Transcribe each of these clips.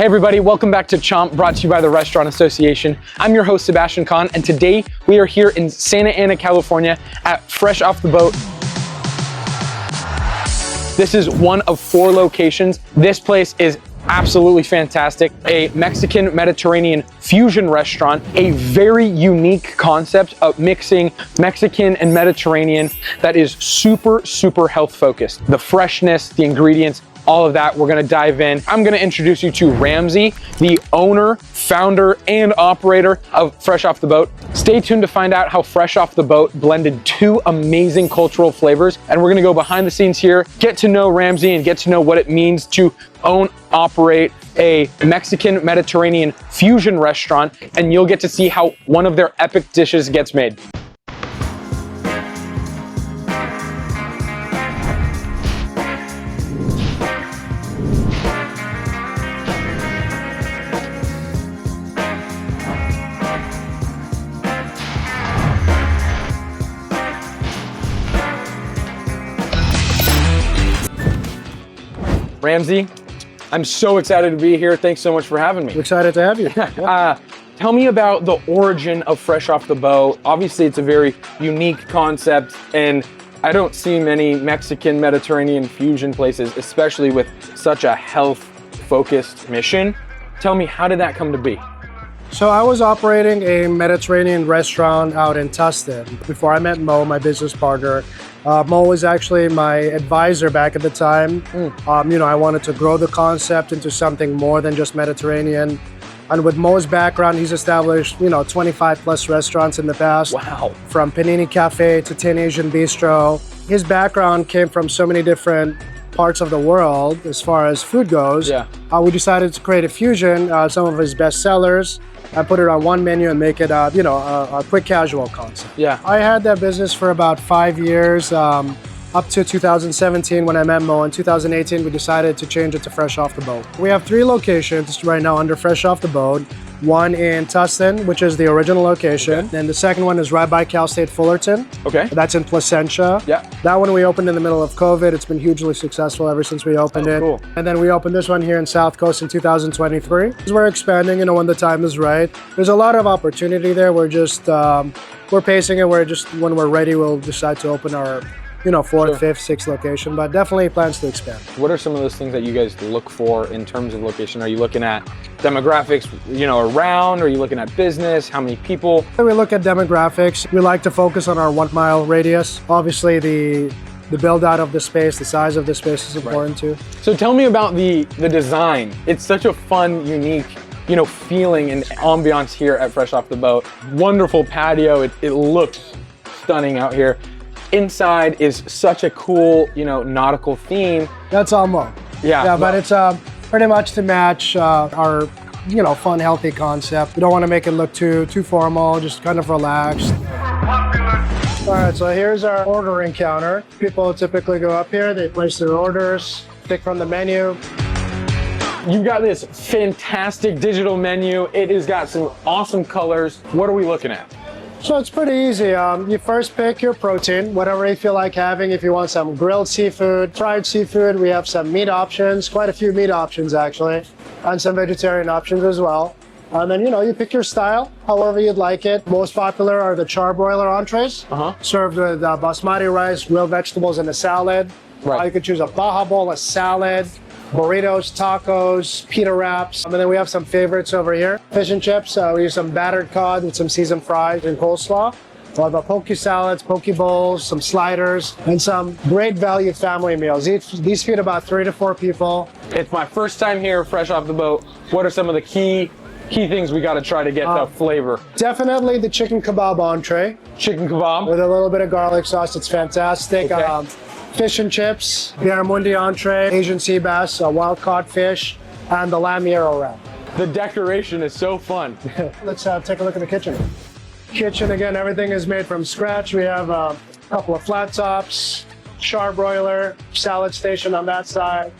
Hey everybody, welcome back to CHOMP, brought to you by the Restaurant Association. I'm your host, Sebastian Kahn, and today we are here in Santa Ana, California at Fresh Off the Boat. This is one of 4 locations. This place is absolutely fantastic. A Mexican Mediterranean fusion restaurant, a very unique concept of mixing Mexican and Mediterranean that is super, super health focused. The freshness, the ingredients, all of that, we're gonna dive in. I'm gonna introduce you to Ramsey, the owner, founder, and operator of Fresh Off the Boat. Stay tuned to find out how Fresh Off the Boat blended 2 amazing cultural flavors. And we're gonna go behind the scenes here, get to know Ramsey and get to know what it means to own, operate a Mexican Mediterranean fusion restaurant. And you'll get to see how one of their epic dishes gets made. Ramsey, I'm so excited to be here. Thanks so much for having me. Excited to have you. Tell me about the origin of Fresh Off the Boat. Obviously, it's a very unique concept, and I don't see many Mexican Mediterranean fusion places, especially with such a health-focused mission. Tell me, how did that come to be? So I was operating a Mediterranean restaurant out in Tustin before I met Mo, my business partner. Mo was actually my advisor back at the time. I wanted to grow the concept into something more than just Mediterranean. And with Mo's background, he's established, 25 plus restaurants in the past. Wow. From Panini Cafe to 10 Asian Bistro. His background came from so many different parts of the world as far as food goes. Yeah. We decided to create a fusion, some of his best sellers. I put it on one menu and make it, a quick casual concept. Yeah. I had that business for about 5 years, up to 2017 when I met Mo. In 2018, we decided to change it to Fresh Off the Boat. We have 3 locations right now under Fresh Off the Boat. One in Tustin, which is the original location. Okay. And the second one is right by Cal State Fullerton. Okay. That's in Placentia. Yeah. That one we opened in the middle of COVID. It's been hugely successful ever since we opened it. Cool. And then we opened this one here in South Coast in 2023. We're expanding, when the time is right. There's a lot of opportunity there. We're just, we're pacing it. When we're ready, we'll decide to open our 4th, Sure. 5th, 6th location, but definitely plans to expand. What are some of those things that you guys look for in terms of location? Are you looking at demographics, around? Are you looking at business? How many people? We look at demographics. We like to focus on our 1 mile radius. Obviously, the build out of the space, the size of the space is important too. So tell me about the design. It's such a fun, unique, feeling and ambiance here at Fresh Off the Boat. Wonderful patio. It looks stunning out here. Inside is such a cool, nautical theme. That's all Mo. Yeah, but it's pretty much to match our, fun, healthy concept. We don't want to make it look too formal, just kind of relaxed. All right, so here's our ordering counter. People typically go up here, they place their orders, pick from the menu. You've got this fantastic digital menu. It has got some awesome colors. What are we looking at? So it's pretty easy. You first pick your protein, whatever you feel like having. If you want some grilled seafood, fried seafood, we have some meat options, quite a few meat options actually, and some vegetarian options as well. And then, you pick your style, however you'd like it. Most popular are the charbroiler entrees, served with basmati rice, grilled vegetables, and a salad. Right. You could choose a baja bowl, a salad, burritos, tacos, pita wraps. And then we have some favorites over here. Fish and chips, we use some battered cod with some seasoned fries and coleslaw. We'll have poke salads, poke bowls, some sliders, and some great value family meals. These feed about 3 to 4 people. It's my first time here, Fresh Off the Boat. What are some of the key things we got to try to get the flavor? Definitely the chicken kebab entree. Chicken kebab. With a little bit of garlic sauce, it's fantastic. Okay. Fish and chips, barramundi entree, Asian sea bass, wild caught fish, and the lamb yarrow wrap. The decoration is so fun. Let's take a look at the kitchen. Kitchen, again, everything is made from scratch. We have a couple of flat tops, charbroiler, salad station on that side,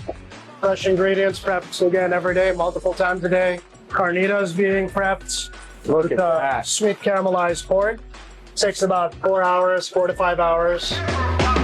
fresh ingredients prepped, so again, every day, multiple times a day. Carnitas being prepped. Look with at that. Sweet caramelized pork. Takes about 4 hours, 4 to 5 hours.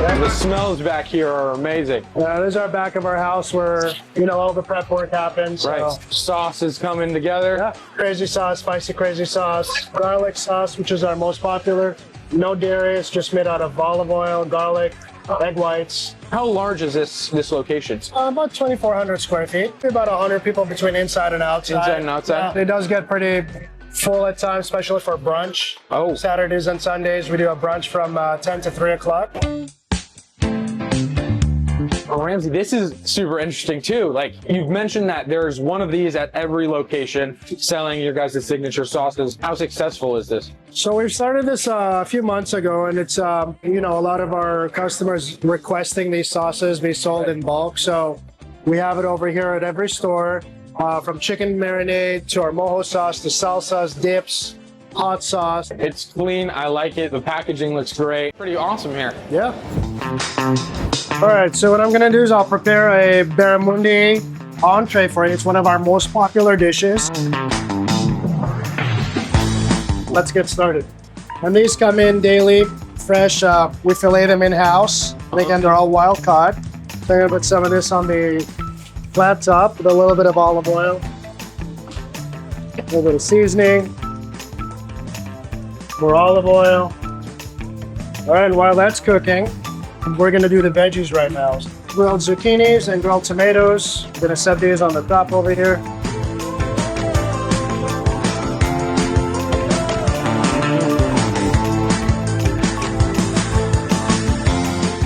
And the smells back here are amazing. This is our back of our house where, you know, all the prep work happens. So. Right. Sauce is coming together. Yeah. Crazy sauce, spicy crazy sauce, garlic sauce, which is our most popular. No dairy, it's just made out of olive oil, garlic, egg whites. How large is this location? About 2,400 square feet. About 100 people between inside and outside. Inside and outside? Yeah, it does get pretty full at times, especially for brunch. Oh. Saturdays and Sundays, we do a brunch from 10 to 3 o'clock. Oh, Ramsey, this is super interesting too. Like, you've mentioned that there's one of these at every location selling your guys' signature sauces. How successful is this? So we've started this a few months ago, and it's, you know, a lot of our customers requesting these sauces be sold in bulk. So we have it over here at every store, from chicken marinade to our mojo sauce to salsas, dips, hot sauce. It's clean. I like it. The packaging looks great. Pretty awesome here. Yeah. All right, so what I'm gonna do is I'll prepare a barramundi entree for you. It's one of our most popular dishes. Let's get started. And these come in daily, fresh. We fillet them in-house. Again, they're all wild caught. So I'm gonna put some of this on the flat top with a little bit of olive oil, a little bit of seasoning, more olive oil. All right, and while that's cooking, we're gonna do the veggies right now. Grilled zucchinis and grilled tomatoes. I'm gonna set these on the top over here.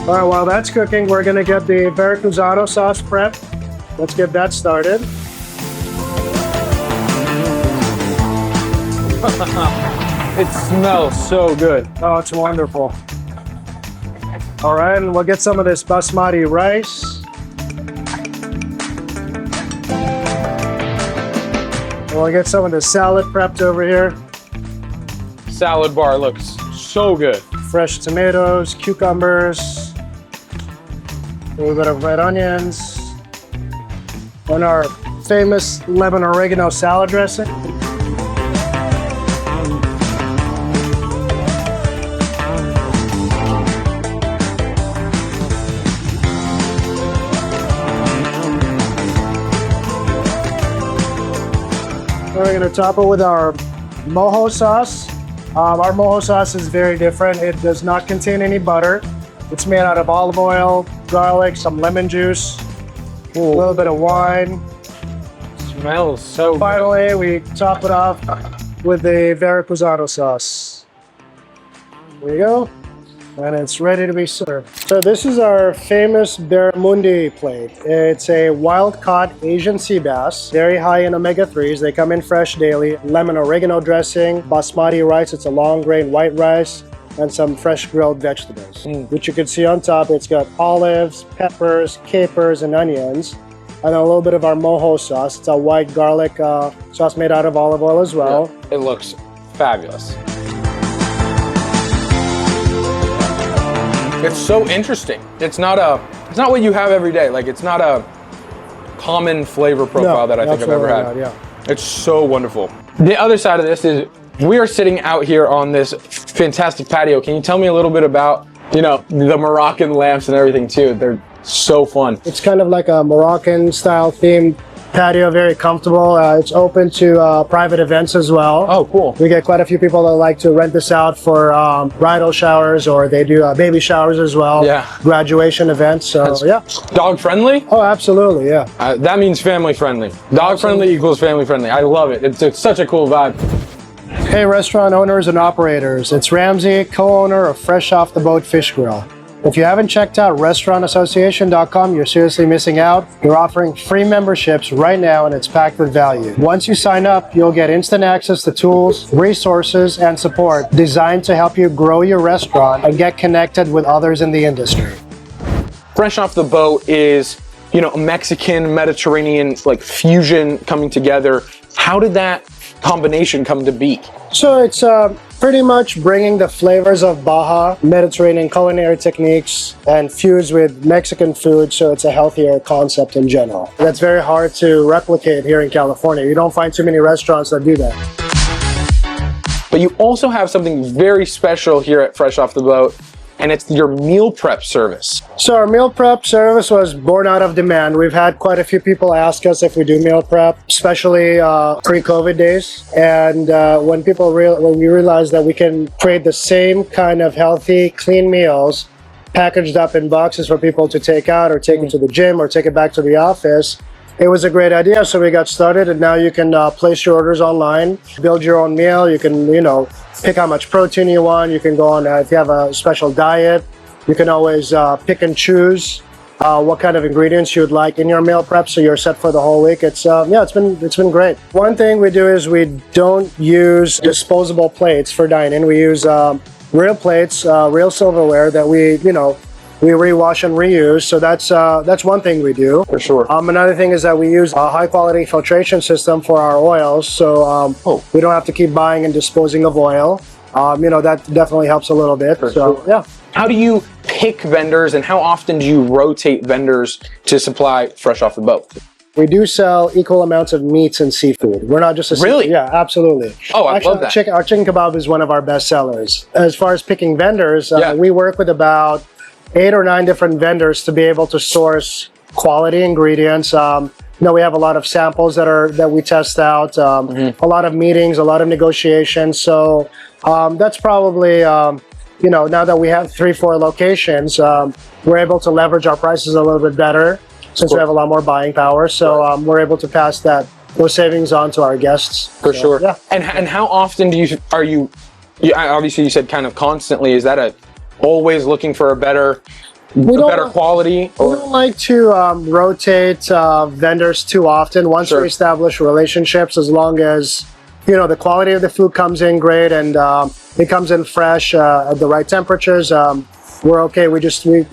All right, while that's cooking, we're gonna get the Veracruzano sauce prep. Let's get that started. It smells so good. Oh, it's wonderful. All right, and we'll get some of this basmati rice. And we'll get some of the salad prepped over here. Salad bar looks so good. Fresh tomatoes, cucumbers, a little bit of red onions, and our famous lemon oregano salad dressing. We're gonna top it with our mojo sauce. Our mojo sauce is very different. It does not contain any butter. It's made out of olive oil, garlic, some lemon juice, a little bit of wine. Smells so good. Finally, we top it off with the Veracruzano sauce. There you go. And it's ready to be served. So this is our famous barramundi plate. It's a wild-caught Asian sea bass, very high in omega-3s. They come in fresh daily. Lemon oregano dressing, basmati rice, it's a long-grain white rice, and some fresh grilled vegetables. Which you can see on top, it's got olives, peppers, capers, and onions. And then a little bit of our mojo sauce. It's a white garlic sauce made out of olive oil as well. Yeah, it looks fabulous. It's so interesting. It's not what you have every day. Like, it's not a common flavor profile that I think I've ever had. Not, yeah. It's so wonderful. The other side of this is we are sitting out here on this fantastic patio. Can you tell me a little bit about, you know, the Moroccan lamps and everything too? They're so fun. It's kind of like a Moroccan style themed patio, very comfortable. It's open to private events as well. Oh, cool. We get quite a few people that like to rent this out for bridal showers, or they do baby showers as well. Yeah. Graduation events. So yeah. Dog friendly? Oh, absolutely. Yeah. That means family friendly. Dog friendly equals family friendly. I love it. It's such a cool vibe. Hey, restaurant owners and operators. It's Ramsey, co-owner of Fresh Off the Boat Fish Grill. If you haven't checked out restaurantassociation.com, you're seriously missing out. We're offering free memberships right now, and it's packed with value. Once you sign up, you'll get instant access to tools, resources, and support designed to help you grow your restaurant and get connected with others in the industry. Fresh Off the Boat is, you know, a Mexican, Mediterranean, like, fusion coming together. How did that combination come to be? So it's pretty much bringing the flavors of Baja Mediterranean culinary techniques and fused with Mexican food, so it's a healthier concept in general. That's very hard to replicate here in California. You don't find too many restaurants that do that. But you also have something very special here at Fresh Off the Boat, and it's your meal prep service. So our meal prep service was born out of demand. We've had quite a few people ask us if we do meal prep, especially pre-COVID days. And when we realized that we can create the same kind of healthy, clean meals packaged up in boxes for people to take out or take it to the gym or take it back to the office, it was a great idea. So we got started, and now you can place your orders online, build your own meal. You can, pick how much protein you want. You can go on, if you have a special diet, you can always pick and choose what kind of ingredients you would like in your meal prep, so you're set for the whole week. It's been great. One thing we do is we don't use disposable plates for dining. We use real plates, real silverware that we rewash and reuse. So that's one thing we do. For sure. Another thing is that we use a high quality filtration system for our oils. So we don't have to keep buying and disposing of oil. That definitely helps a little bit. So yeah. How do you pick vendors, and how often do you rotate vendors to supply fresh off the boat? We do sell equal amounts of meats and seafood. We're not just a Really? Yeah, absolutely. Oh, I love that. Our chicken kebab is one of our best sellers. As far as picking vendors, Yeah. we work with about 8 or 9 different vendors to be able to source quality ingredients. We have a lot of samples that we test out, a lot of meetings, a lot of negotiations. So that's probably, now that we have 3-4 locations, we're able to leverage our prices a little bit better since we have a lot more buying power. So we're able to pass those savings on to our guests. For sure. Yeah. And how often are you obviously you said kind of constantly, is that always looking for a better quality? We don't like to rotate vendors too often. Once we establish relationships, as long as the quality of the food comes in great and it comes in fresh at the right temperatures, we're okay. We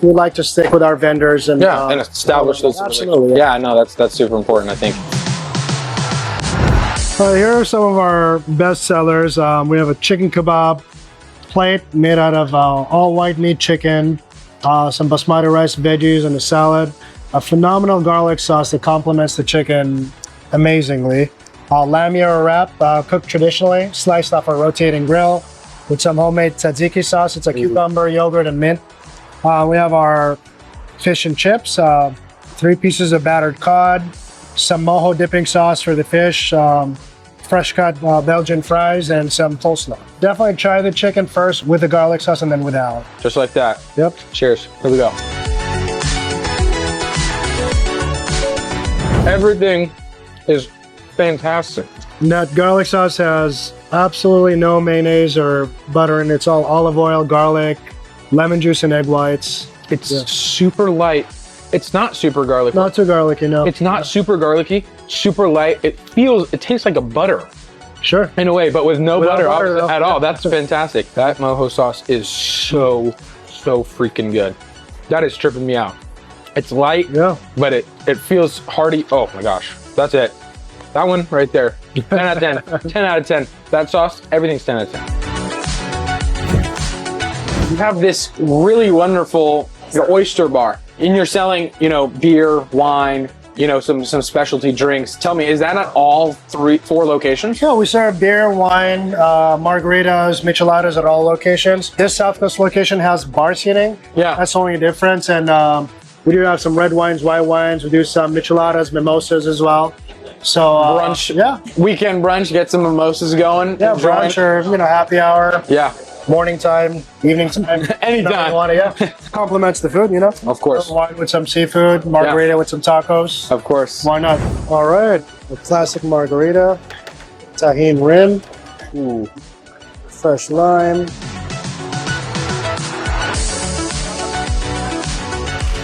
like to stick with our vendors and establish those. Absolutely. Yeah, no, that's super important, I think. Here are some of our best sellers. We have a chicken kebab plate made out of all white meat chicken, some basmati rice, veggies, and a salad. A phenomenal garlic sauce that complements the chicken amazingly. Lamb yarrow wrap, cooked traditionally, sliced off a rotating grill with some homemade tzatziki sauce. It's a cucumber, yogurt, and mint. We have our fish and chips, 3 pieces of battered cod, some mojo dipping sauce for the fish, fresh cut Belgian fries, and some coleslaw. Definitely try the chicken first with the garlic sauce and then without. Just like that. Yep. Cheers. Here we go. Everything is fantastic. And that garlic sauce has absolutely no mayonnaise or butter, and it's all olive oil, garlic, lemon juice, and egg whites. It's super light. It's not super garlicky. Not too garlicky, no. It's not super garlicky, super light. It tastes like a butter. Sure. In a way, but with no Without butter butter, at all. That's fantastic. That mojo sauce is so freaking good. That is tripping me out. It's light, but it feels hearty. Oh my gosh, that's it. That one right there, 10 out of 10, 10 out of 10. That sauce, everything's 10 out of 10. You have this really wonderful oyster bar, and you're selling, beer, wine, some specialty drinks. Tell me, is that at all 4 locations? Yeah, we serve beer, wine, margaritas, micheladas at all locations. This South Coast location has bar seating. Yeah. That's the only difference. And we do have some red wines, white wines. We do some micheladas, mimosas as well. So brunch, weekend brunch, get some mimosas going. Yeah, brunch or happy hour. Yeah. Morning time, evening time. Anytime. Complements the food, Of course. Wine with some seafood, margarita with some tacos. Of course. Why not? All right. The classic margarita, tahini rim, fresh lime.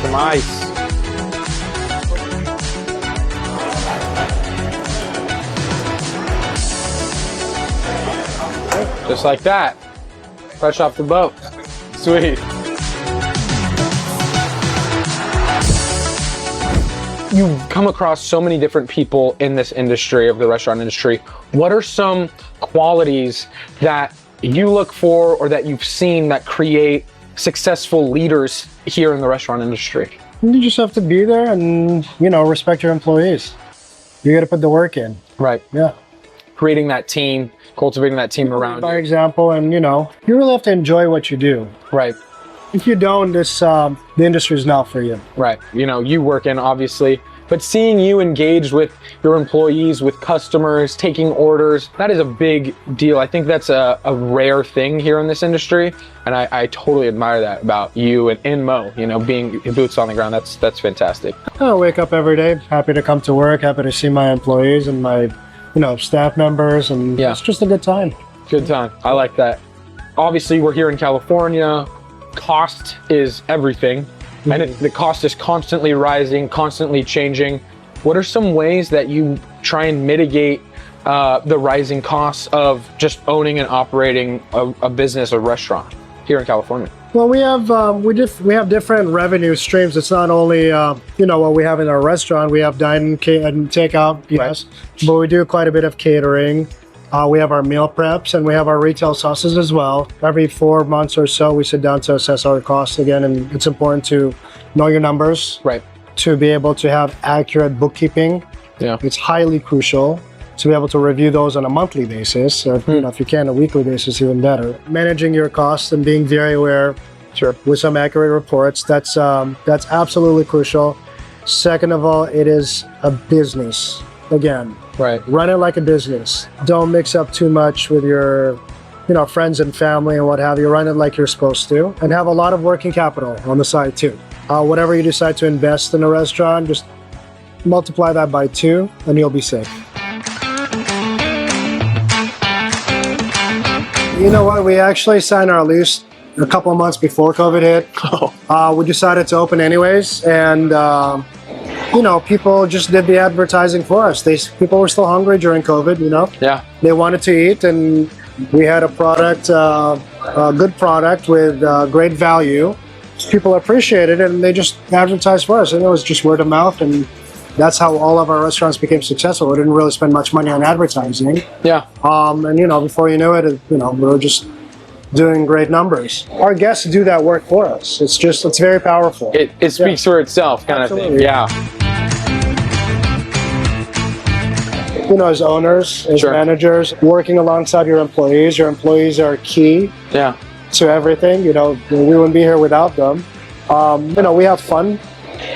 Some ice. Just like that. Fresh off the boat. Sweet. You come across so many different people in this industry, of the restaurant industry. What are some qualities that you look for or that you've seen that create successful leaders here in the restaurant industry? You just have to be there and, respect your employees. You got to put the work in. Right. Yeah. Creating that team, cultivating that team around By you. example, and you really have to enjoy what you do. Right. If you don't, the industry is not for you. Right. You know, you work in, obviously, but seeing you engage with your employees, with customers, taking orders, that is a big deal. I think that's a rare thing here in this industry. And I totally admire that about you and Mo, you know, being boots on the ground. That's fantastic. I wake up every day, happy to come to work, happy to see my employees and my, staff members, and it's just a good time. Good time. I like that. Obviously, we're here in California. Cost is everything. And the cost is constantly rising, constantly changing. What are some ways that you try and mitigate the rising costs of just owning and operating a business, a restaurant here in California? Well, we have different revenue streams. It's not only what we have in our restaurant. We have dine and takeout, yes, but we do quite a bit of catering. We have our meal preps and we have our retail sauces as well. Every 4 months or so, we sit down to assess our costs again, and it's important to know your numbers, right? To be able to have accurate bookkeeping. Yeah, it's highly crucial to be able to review those on a monthly basis, or if you can, a weekly basis, even better. Managing your costs and being very aware, with some accurate reports. That's absolutely crucial. Second of all, it is a business. Again, right. Run it like a business. Don't mix up too much with your, friends and family and what have you. Run it like you're supposed to, and have a lot of working capital on the side too. Whatever you decide to invest in a restaurant, just multiply that by 2, and you'll be safe. You know what? We actually signed our lease a couple of months before COVID hit. We decided to open anyways, and people just did the advertising for us. People were still hungry during COVID, Yeah. They wanted to eat, and we had a product, a good product with great value. People appreciated it, and they just advertised for us, and it was just word of mouth, and that's how all of our restaurants became successful. We didn't really spend much money on advertising. Yeah. And before you knew it, we were just doing great numbers. Our guests do that work for us. It's very powerful. It speaks for itself, kind of thing. Yeah. As owners, as managers, working alongside your employees are key to everything. We wouldn't be here without them. We have fun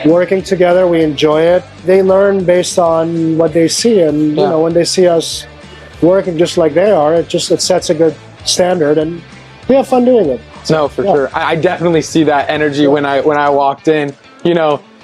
working together. We enjoy it. They learn based on what they see, and when they see us working just like they are, it sets a good standard, and we have fun doing it. No, for sure. I definitely see that energy when I walked in.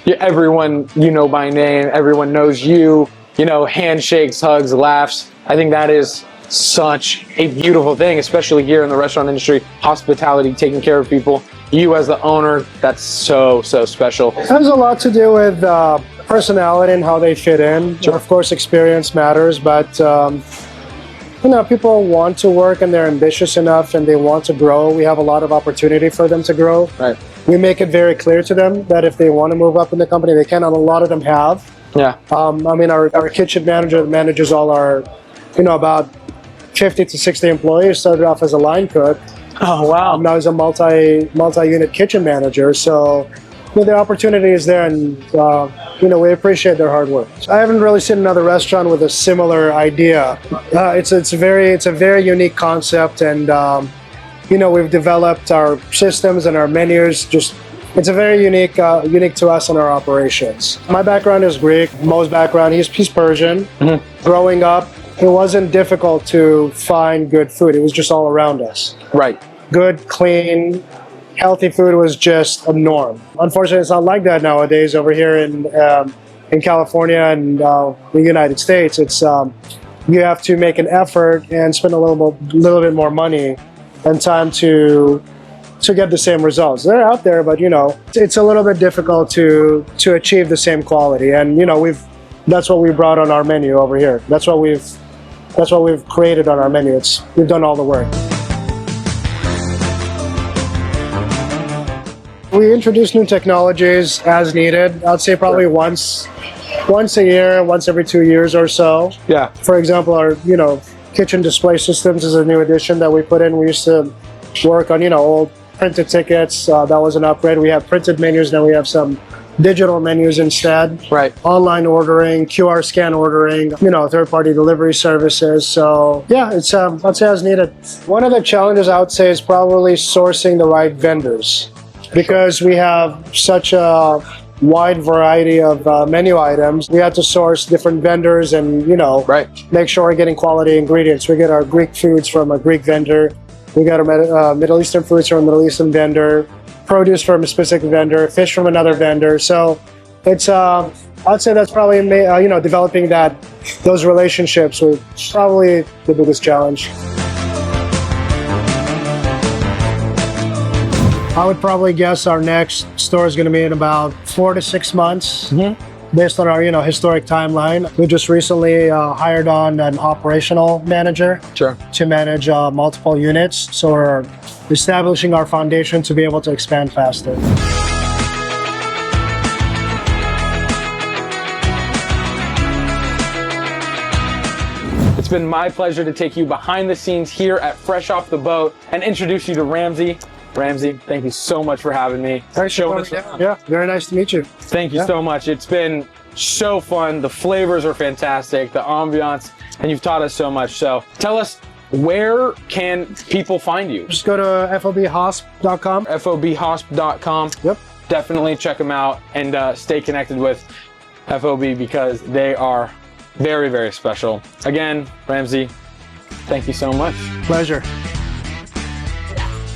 Everyone by name. Everyone knows you. Handshakes, hugs, laughs. I think that is such a beautiful thing, especially here in the restaurant industry. Hospitality, taking care of people. You as the owner, that's so special. It has a lot to do with personality and how they fit in. Sure. Of course, experience matters, but people want to work and they're ambitious enough and they want to grow. We have a lot of opportunity for them to grow. Right. We make it very clear to them that if they want to move up in the company, they can, and a lot of them have. Yeah. Our kitchen manager manages all our, about 50 to 60 employees. Started off as a line cook. Oh, wow. Now he's a multi-unit kitchen manager. So the opportunity is there, and we appreciate their hard work. I haven't really seen another restaurant with a similar idea. It's a very unique concept, and we've developed our systems and our menus. It's a very unique to us and our operations. My background is Greek. Mo's background, he's Persian. Mm-hmm. Growing up, it wasn't difficult to find good food. It was just all around us. Right. Good, clean, healthy food was just a norm. Unfortunately, it's not like that nowadays over here in California and the United States. It's you have to make an effort and spend a little bit more money and time to get the same results. They're out there, but it's a little bit difficult to achieve the same quality. And that's what we brought on our menu over here. That's what we've created on our menu. We've done all the work. We introduce new technologies as needed. I'd say probably once a year, once every 2 years or so. Yeah. For example, our kitchen display systems is a new addition that we put in. We used to work on old printed tickets. That was an upgrade. We have printed menus, now we have some digital menus instead. Right. Online ordering, QR scan ordering, third-party delivery services. So yeah, it's I'd say as needed. One of the challenges I would say is probably sourcing the right vendors. because we have such a wide variety of menu items. We had to source different vendors and, make sure we're getting quality ingredients. We get our Greek foods from a Greek vendor. We got our Middle Eastern foods from a Middle Eastern vendor, produce from a specific vendor, fish from another vendor. So it's, I'd say that's probably, developing those relationships was probably the biggest challenge. I would probably guess our next store is going to be in about 4 to 6 months, based on our historic timeline. We just recently hired on an operational manager to manage multiple units. So we're establishing our foundation to be able to expand faster. It's been my pleasure to take you behind the scenes here at Fresh Off the Boat and introduce you to Ramsey. Ramsey, thank you so much for having me. Thanks for coming down. Yeah, very nice to meet you. Thank you so much. It's been so fun. The flavors are fantastic, the ambiance, and you've taught us so much. So tell us, where can people find you? Just go to fobhosp.com. fobhosp.com. Yep. Definitely check them out and stay connected with FOB because they are very, very special. Again, Ramsey, thank you so much. Pleasure.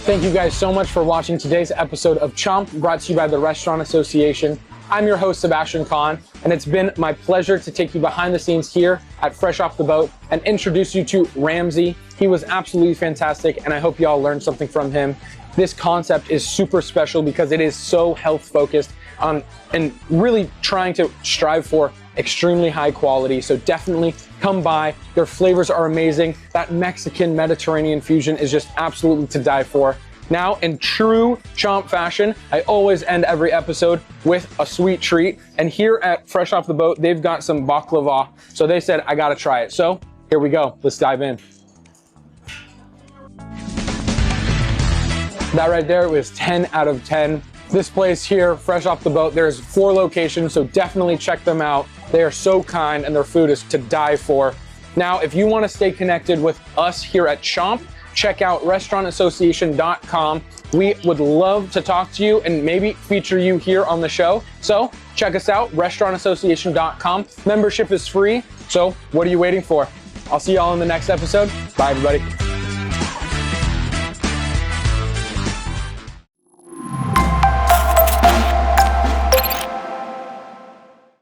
Thank you guys so much for watching today's episode of CHOMP, brought to you by the Restaurant Association. I'm your host, Sebastian Kahn, and it's been my pleasure to take you behind the scenes here at Fresh Off the Boat and introduce you to Ramsey. He was absolutely fantastic, and I hope y'all learned something from him. This concept is super special because it is so health focused and really trying to strive for extremely high quality. So definitely come by. Their flavors are amazing. That Mexican Mediterranean fusion is just absolutely to die for. Now, in true CHOMP fashion, I always end every episode with a sweet treat. And here at Fresh Off the Boat, they've got some baklava. So they said, I gotta try it. So here we go. Let's dive in. That right there was 10 out of 10. This place here, Fresh Off the Boat, there's 4 locations, so definitely check them out. They are so kind and their food is to die for. Now, if you want to stay connected with us here at CHOMP, check out restaurantassociation.com. We would love to talk to you and maybe feature you here on the show. So check us out, restaurantassociation.com. Membership is free, so what are you waiting for? I'll see y'all in the next episode. Bye, everybody.